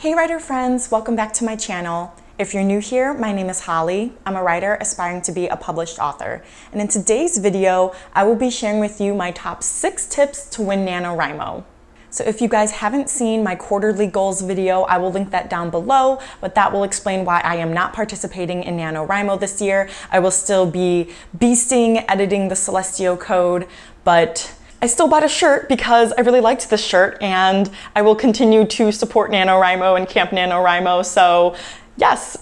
Hey writer friends, welcome back to my channel. If you're new here, my name is Holly. I'm a writer aspiring to be a published author. And in today's video, I will be sharing with you my top 6 tips to win NaNoWriMo. So if you guys haven't seen my quarterly goals video, I will link that down below, but that will explain why I am not participating in NaNoWriMo this year. I will still be beasting, editing the Celestio code, but I still bought a shirt because I really liked this shirt, and I will continue to support NaNoWriMo and Camp NaNoWriMo, so yes.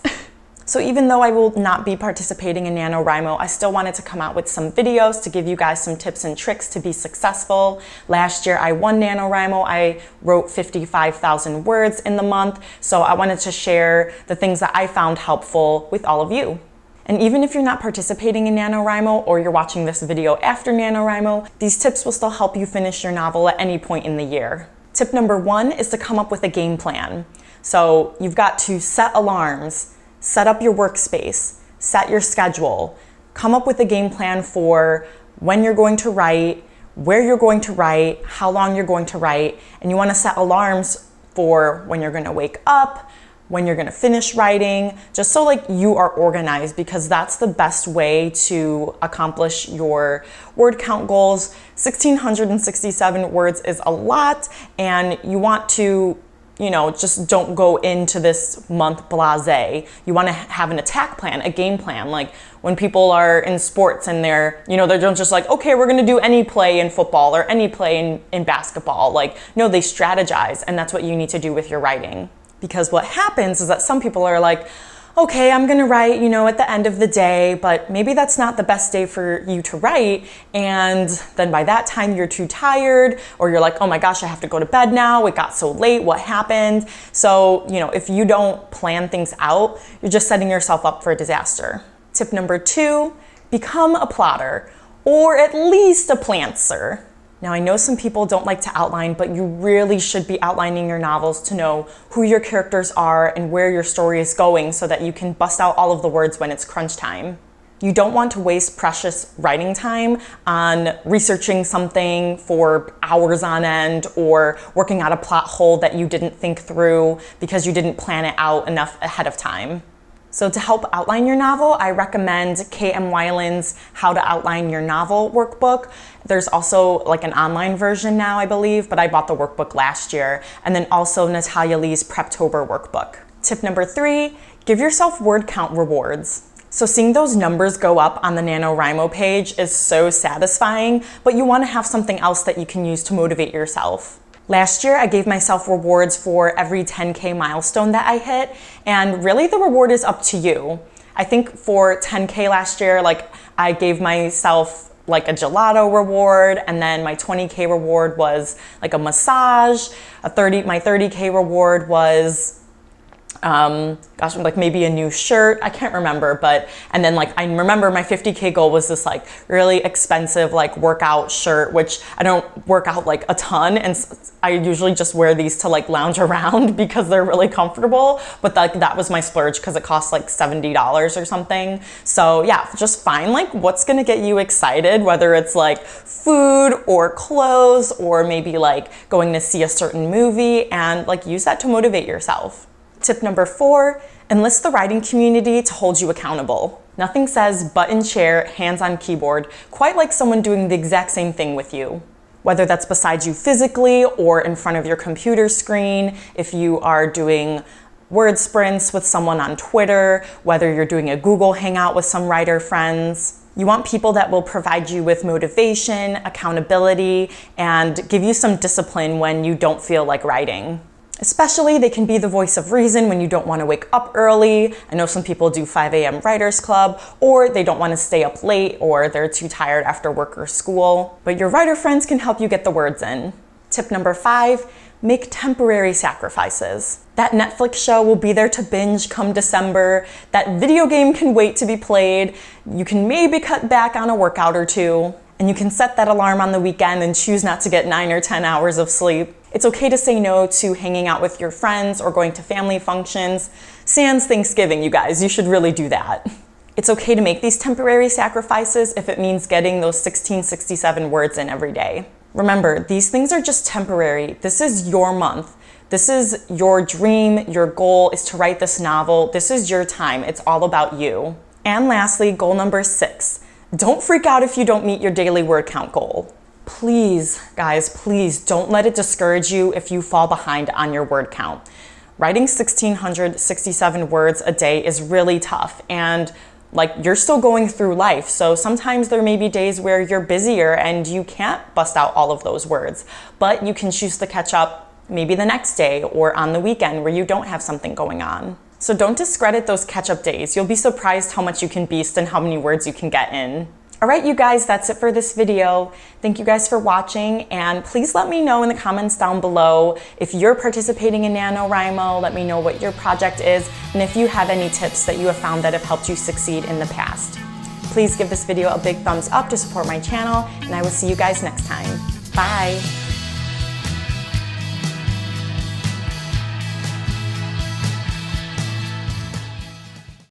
So even though I will not be participating in NaNoWriMo, I still wanted to come out with some videos to give you guys some tips and tricks to be successful. Last year I won NaNoWriMo. I wrote 55,000 words in the month, so I wanted to share the things that I found helpful with all of you. And even if you're not participating in NaNoWriMo or you're watching this video after NaNoWriMo, these tips will still help you finish your novel at any point in the year. Tip number 1 is to come up with a game plan. So you've got to set alarms, set up your workspace, set your schedule, come up with a game plan for when you're going to write, where you're going to write, how long you're going to write, and you want to set alarms for when you're going to wake up, when you're going to finish writing, just so like you are organized, because that's the best way to accomplish your word count goals. 1,667 words is a lot, and you want to, just don't go into this month blasé. You want to have an attack plan, a game plan. Like when people are in sports and they're just like, okay, we're going to do any play in football or any play in basketball. Like, no, they strategize, and that's what you need to do with your writing. Because what happens is that some people are like, okay, I'm gonna write, at the end of the day, but maybe that's not the best day for you to write. And then by that time you're too tired, or you're like, oh my gosh, I have to go to bed now. It got so late, what happened? So, if you don't plan things out, you're just setting yourself up for a disaster. Tip number 2, become a plotter, or at least a plantser. Now, I know some people don't like to outline, but you really should be outlining your novels to know who your characters are and where your story is going so that you can bust out all of the words when it's crunch time. You don't want to waste precious writing time on researching something for hours on end or working out a plot hole that you didn't think through because you didn't plan it out enough ahead of time. So to help outline your novel, I recommend K.M. Weiland's How to Outline Your Novel workbook. There's also like an online version now, I believe, but I bought the workbook last year. And then also Natalia Lee's Preptober workbook. Tip number 3, give yourself word count rewards. So seeing those numbers go up on the NaNoWriMo page is so satisfying, but you want to have something else that you can use to motivate yourself. Last year, I gave myself rewards for every 10K milestone that I hit, and really the reward is up to you. I think for 10K last year, I gave myself a gelato reward, and then my 20K reward was a massage. My 30K reward was maybe a new shirt. I can't remember, and then I remember my 50K goal was this really expensive workout shirt, which I don't work out a ton, and I usually just wear these to lounge around because they're really comfortable, but that was my splurge because it cost $70 or something. So yeah, just find what's gonna get you excited, whether it's food or clothes or maybe going to see a certain movie, and use that to motivate yourself. Tip number 4, enlist the writing community to hold you accountable. Nothing says button chair, hands on keyboard quite like someone doing the exact same thing with you. Whether that's beside you physically or in front of your computer screen, if you are doing word sprints with someone on Twitter, whether you're doing a Google Hangout with some writer friends. You want people that will provide you with motivation, accountability, and give you some discipline when you don't feel like writing. Especially, they can be the voice of reason when you don't want to wake up early. I know some people do 5 a.m. writers club, or they don't want to stay up late, or they're too tired after work or school. But your writer friends can help you get the words in. Tip number 5, make temporary sacrifices. That Netflix show will be there to binge come December. That video game can wait to be played. You can maybe cut back on a workout or 2. And you can set that alarm on the weekend and choose not to get 9 or 10 hours of sleep. It's okay to say no to hanging out with your friends or going to family functions. Sans Thanksgiving, you guys, you should really do that. It's okay to make these temporary sacrifices if it means getting those 1,667 words in every day. Remember, these things are just temporary. This is your month. This is your dream, your goal is to write this novel. This is your time. It's all about you. And lastly, goal number 6. Don't freak out if you don't meet your daily word count goal. Please, guys, please don't let it discourage you if you fall behind on your word count. Writing 1,667 words a day is really tough, and you're still going through life. So sometimes there may be days where you're busier and you can't bust out all of those words, but you can choose to catch up maybe the next day or on the weekend where you don't have something going on. So don't discredit those catch-up days. You'll be surprised how much you can beast and how many words you can get in. All right, you guys, that's it for this video. Thank you guys for watching, and please let me know in the comments down below if you're participating in NaNoWriMo. Let me know what your project is, and if you have any tips that you have found that have helped you succeed in the past. Please give this video a big thumbs up to support my channel, and I will see you guys next time. Bye.